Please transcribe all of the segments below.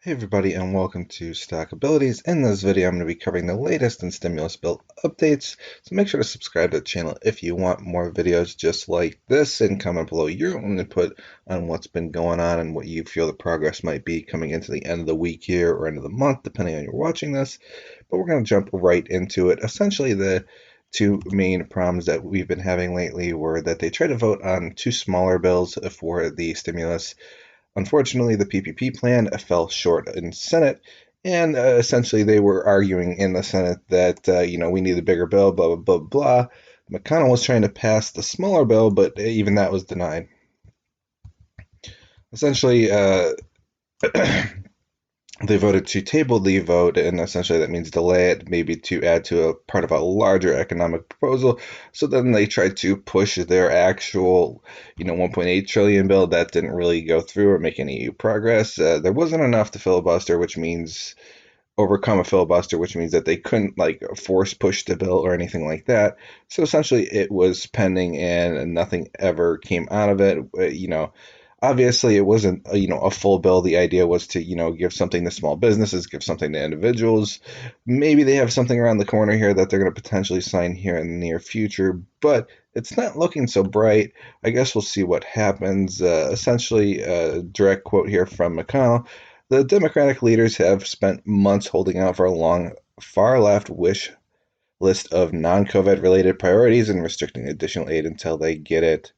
Hey everybody, and welcome to Stock Abilities. In this video, I'm going to be covering the latest in stimulus bill updates, so make sure to subscribe to the channel if you want more videos just like this, and comment below your own input on what's been going on and what you feel the progress might be coming into the end of the week here or end of the month, depending on you're watching this. But we're going to jump right into it. Essentially, the two main problems that we've been having lately were that they tried to vote on two smaller bills for the stimulus. Unfortunately, the PPP plan fell short in Senate, and essentially they were arguing in the Senate that we need a bigger bill, blah blah blah blah. McConnell was trying to pass the smaller bill, but even that was denied. Essentially, they voted to table the vote, and essentially that means delay it, maybe to add to a part of a larger economic proposal. So then they tried to push their actual, 1.8 trillion bill. That didn't really go through or make any progress. There wasn't enough to filibuster, which means overcome a filibuster, which means that they couldn't force push the bill or anything like that. So essentially, it was pending, and nothing ever came out of it. Obviously it wasn't a full bill. The idea was to give something to small businesses, give something to individuals. Maybe they have something around the corner here that they're going to potentially sign here in the near future, but it's not looking so bright. I guess we'll see what happens. Essentially, a direct quote here from McConnell: the Democratic leaders have spent months holding out for a long far left wish list of non-COVID related priorities and restricting additional aid until they get it.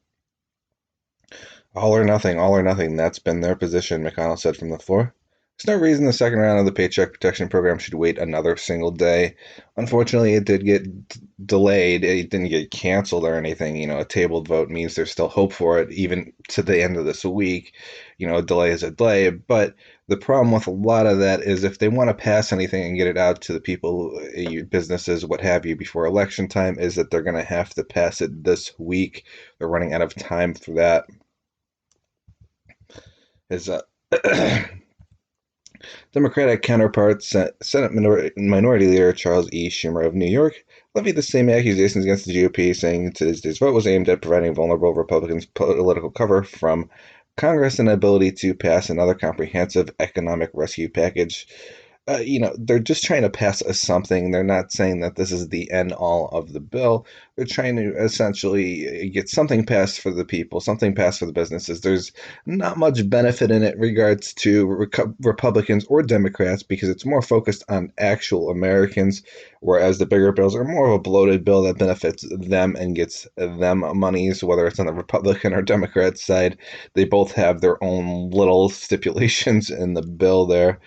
All or nothing, all or nothing. That's been their position, McConnell said from the floor. There's no reason the second round of the Paycheck Protection Program should wait another single day. Unfortunately, it did get delayed. It didn't get canceled or anything. A tabled vote means there's still hope for it, even to the end of this week. A delay is a delay. But the problem with a lot of that is if they want to pass anything and get it out to the people, businesses, what have you, before election time, is that they're going to have to pass it this week. They're running out of time for that. His Democratic counterpart, Senate Minority Leader Charles E. Schumer of New York, levied the same accusations against the GOP, saying today's vote was aimed at providing vulnerable Republicans political cover from Congress and the ability to pass another comprehensive economic rescue package. They're just trying to pass something. They're not saying that this is the end all of the bill. They're trying to essentially get something passed for the people, something passed for the businesses. There's not much benefit in it regards to Republicans or Democrats because it's more focused on actual Americans, whereas the bigger bills are more of a bloated bill that benefits them and gets them monies, whether it's on the Republican or Democrat side. They both have their own little stipulations in the bill there.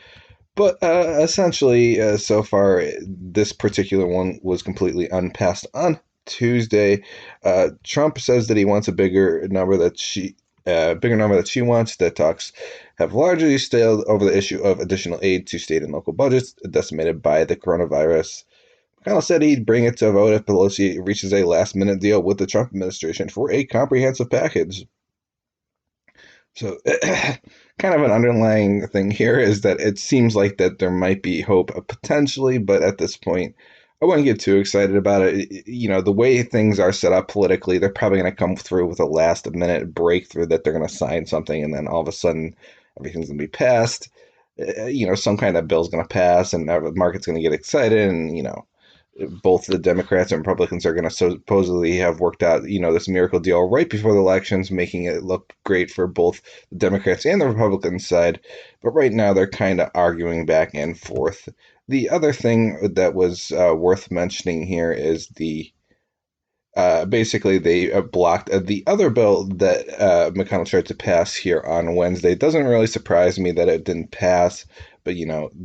But essentially, so far, this particular one was completely unpassed on Tuesday. Trump says that he wants a bigger number that she wants. That talks have largely stalled over the issue of additional aid to state and local budgets decimated by the coronavirus. McConnell said he'd bring it to a vote if Pelosi reaches a last-minute deal with the Trump administration for a comprehensive package. So kind of an underlying thing here is that it seems like that there might be hope potentially, but at this point, I wouldn't get too excited about it. The way things are set up politically, they're probably going to come through with a last minute breakthrough that they're going to sign something, and then all of a sudden everything's going to be passed. Some kind of bill's going to pass, and the market's going to get excited, and both the Democrats and Republicans are going to supposedly have worked out, this miracle deal right before the elections, making it look great for both the Democrats and the Republican side. But right now, they're kind of arguing back and forth. The other thing that was worth mentioning here is basically they blocked the other bill that McConnell tried to pass here on Wednesday. It doesn't really surprise me that it didn't pass, but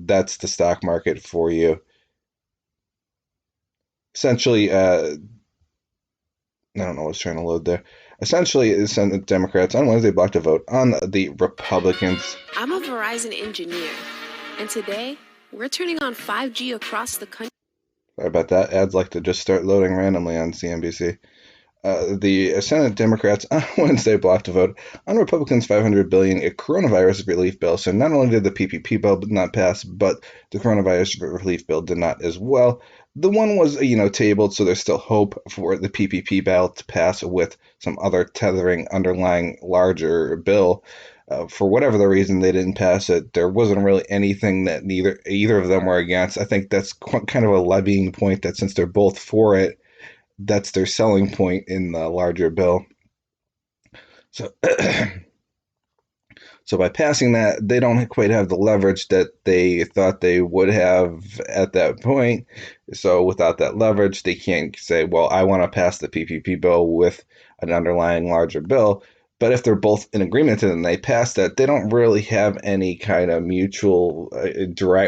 that's the stock market for you. Essentially, I don't know what's trying to load there. Essentially, the Senate Democrats on Wednesday blocked a vote on the Republicans. I'm a Verizon engineer, and today we're turning on 5G across the country. Sorry about that. Ads like to just start loading randomly on CNBC. The Senate Democrats on Wednesday blocked a vote on Republicans' $500 billion coronavirus relief bill. So not only did the PPP bill not pass, but the coronavirus relief bill did not as well. The one was, tabled, so there's still hope for the PPP bill to pass with some other tethering underlying larger bill. For whatever the reason, they didn't pass it. There wasn't really anything that neither either of them were against. I think that's kind of a levying point that since they're both for it, that's their selling point in the larger bill. So So by passing that, they don't quite have the leverage that they thought they would have at that point. So without that leverage, they can't say, well, I want to pass the PPP bill with an underlying larger bill. But if they're both in agreement and they pass that, they don't really have any kind of mutual,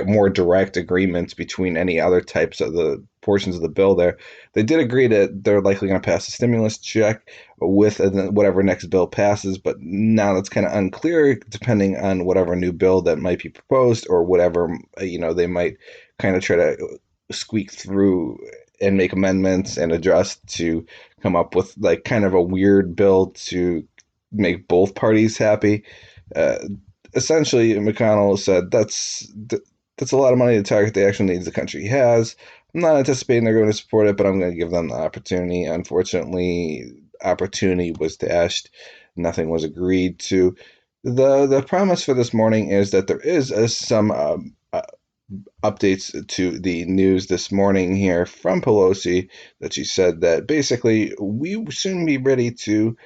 more direct agreements between any other types of the portions of the bill there. They did agree that they're likely going to pass a stimulus check with whatever next bill passes, but now that's kind of unclear depending on whatever new bill that might be proposed or whatever, they might kind of try to squeak through and make amendments and adjust to come up with like kind of a weird bill to make both parties happy. Uh, Essentially, McConnell said that's a lot of money to target the actual needs the country has. I'm not anticipating they're going to support it, but I'm going to give them the opportunity. Unfortunately, opportunity was dashed. Nothing was agreed to. The promise for this morning is that there is some updates to the news this morning here from Pelosi that she said that basically we will soon be ready to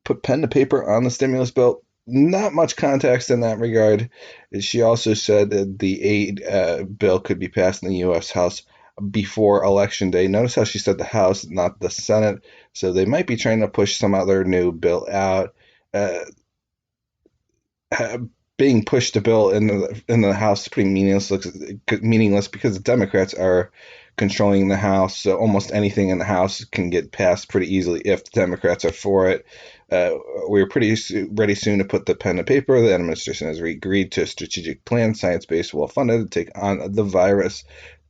put pen to paper on the stimulus bill. Not much context in that regard. She also said that the aid bill could be passed in the U.S. House before Election Day. Notice how she said the House, not the Senate. So they might be trying to push some other new bill out. Uh, Being pushed a bill in the House is pretty meaningless because the Democrats are controlling the House. So almost anything in the House can get passed pretty easily if the Democrats are for it. We're ready soon to put the pen to paper. The administration has agreed to a strategic plan, science-based, well-funded, to take on the virus.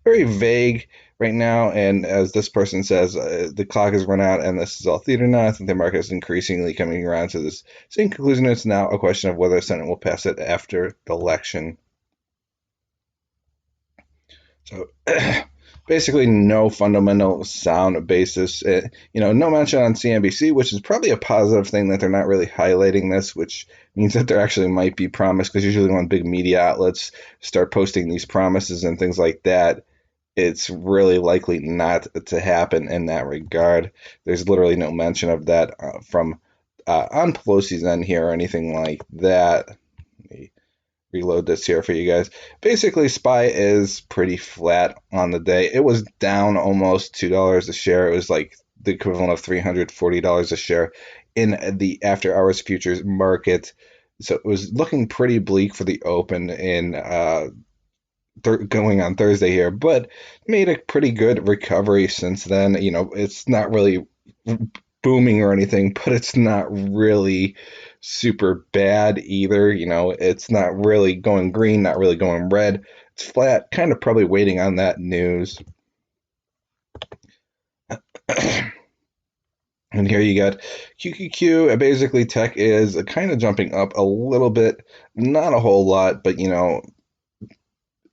Very vague right now, and as this person says, the clock has run out, and this is all theater now. I think the market is increasingly coming around to this same conclusion. It's now a question of whether the Senate will pass it after the election. So basically, no fundamental sound basis. No mention on CNBC, which is probably a positive thing that they're not really highlighting this, which means that there actually might be promise. Because usually, when big media outlets start posting these promises and things like that, it's really likely not to happen in that regard. There's literally no mention of that from on Pelosi's end here or anything like that. Let me reload this here for you guys. Basically, SPY is pretty flat on the day. It was down almost $2 a share. It was like the equivalent of $340 a share in the after hours futures market. So it was looking pretty bleak for the open in going on Thursday here, but made a pretty good recovery since then. It's not really booming or anything, but it's not really super bad either. It's not really going green, not really going red. It's flat, kind of probably waiting on that news. And here you got QQQ. Basically, tech is kind of jumping up a little bit, not a whole lot, but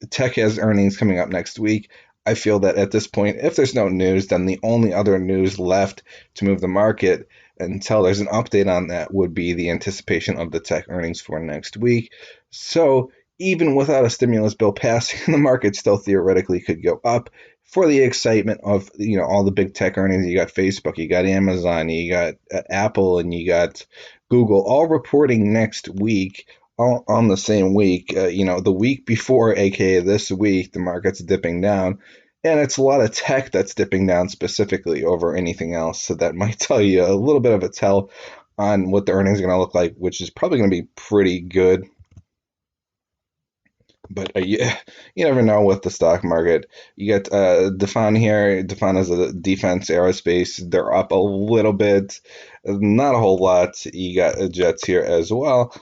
tech has earnings coming up next week. I feel that at this point, if there's no news, then the only other news left to move the market until there's an update on that would be the anticipation of the tech earnings for next week. So even without a stimulus bill passing, the market still theoretically could go up for the excitement of all the big tech earnings. You got Facebook, you got Amazon, you got Apple, and you got Google all reporting next week on the same week. The week before, aka this week, the market's dipping down, and it's a lot of tech that's dipping down specifically over anything else. So that might tell you a little bit of a tell on what the earnings are going to look like, which is probably going to be pretty good. But you never know with the stock market. You got Defan here. Defan is a defense aerospace. They're up a little bit, not a whole lot. You got Jets here as well,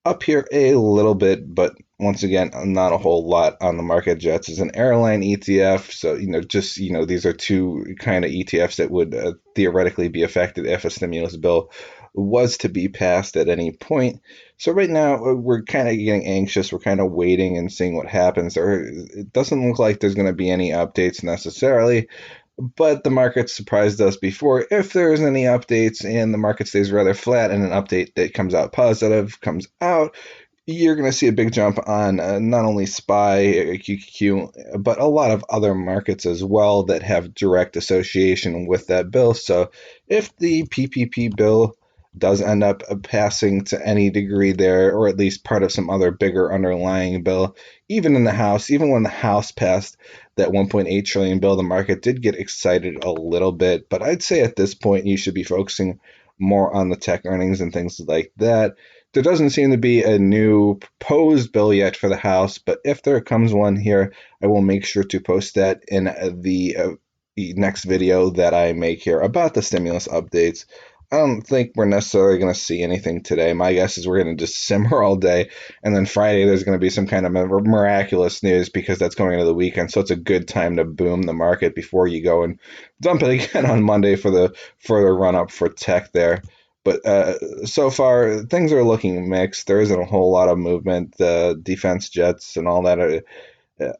up here a little bit, but once again, not a whole lot on the market. Jets is an airline ETF, so these are two kind of ETFs that would theoretically be affected if a stimulus bill was to be passed at any point. So right now we're kind of getting anxious. We're kind of waiting and seeing what happens. It doesn't look like there's going to be any updates necessarily. but the market surprised us before. If there's any updates and the market stays rather flat and an update that comes out positive comes out, you're going to see a big jump on not only SPY, QQQ, but a lot of other markets as well that have direct association with that bill. So if the PPP bill does end up passing to any degree there, or at least part of some other bigger underlying bill, even in the House, even when the House passed that 1.8 trillion bill, the market did get excited a little bit. But I'd say at this point, you should be focusing more on the tech earnings and things like that. There doesn't seem to be a new proposed bill yet for the House, but if there comes one here, I will make sure to post that in the next video that I make here about the stimulus updates. I don't think we're necessarily going to see anything today. My guess is we're going to just simmer all day, and then Friday there's going to be some kind of miraculous news because that's going into the weekend. So it's a good time to boom the market before you go and dump it again on Monday for the further run up for tech there. But so far, things are looking mixed. There isn't a whole lot of movement. The defense jets and all that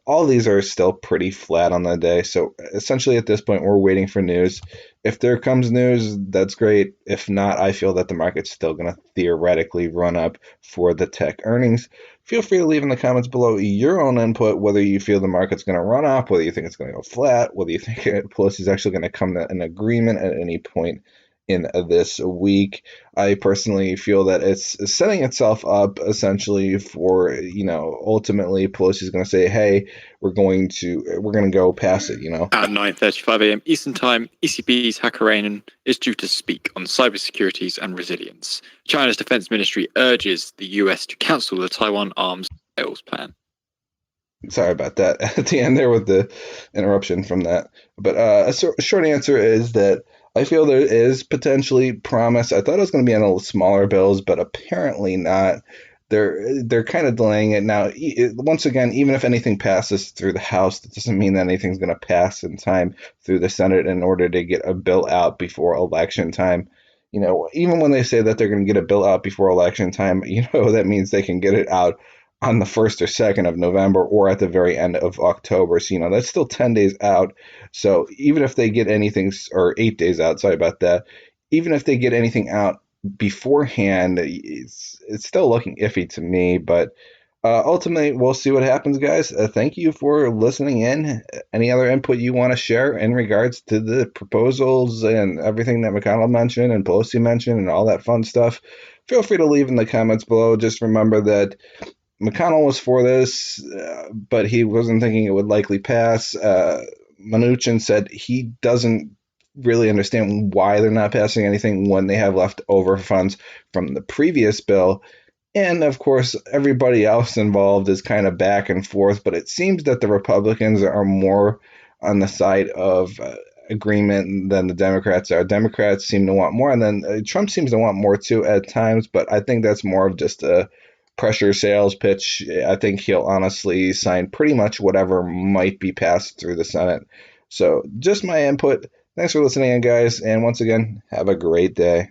all these are still pretty flat on the day. So essentially, at this point, we're waiting for news. If there comes news, that's great. If not, I feel that the market's still going to theoretically run up for the tech earnings. Feel free to leave in the comments below your own input, whether you feel the market's going to run up, whether you think it's going to go flat, whether you think Pelosi is actually going to come to an agreement at any point in this week. I personally feel that it's setting itself up essentially for, ultimately Pelosi's going to say, hey, we're going to go past it. At 9:35 a.m. Eastern Time, ECB's Hakkarainen is due to speak on cybersecurity and resilience. China's defense ministry urges the US to cancel the Taiwan arms sales plan. Sorry about that at the end there with the interruption from that. But a short answer is that I feel there is potentially promise. I thought it was going to be on a smaller bills, but apparently not. They're kind of delaying it now. Once again, even if anything passes through the House, that doesn't mean that anything's going to pass in time through the Senate in order to get a bill out before election time. Even when they say that they're going to get a bill out before election time, that means they can get it out on the 1st or 2nd of November or at the very end of October. So, that's still 10 days out. So even if they get anything, or 8 days out, sorry about that, even if they get anything out beforehand, it's still looking iffy to me. But ultimately, we'll see what happens, guys. Thank you for listening in. Any other input you want to share in regards to the proposals and everything that McConnell mentioned and Pelosi mentioned and all that fun stuff? Feel free to leave in the comments below. Just remember that McConnell was for this, but he wasn't thinking it would likely pass. Mnuchin said he doesn't really understand why they're not passing anything when they have leftover funds from the previous bill. And of course, everybody else involved is kind of back and forth, but it seems that the Republicans are more on the side of agreement than the Democrats are. Democrats seem to want more, and then Trump seems to want more too at times, but I think that's more of just a pressure sales pitch. I think he'll honestly sign pretty much whatever might be passed through the Senate. So just my input. Thanks for listening in, guys, and once again, have a great day.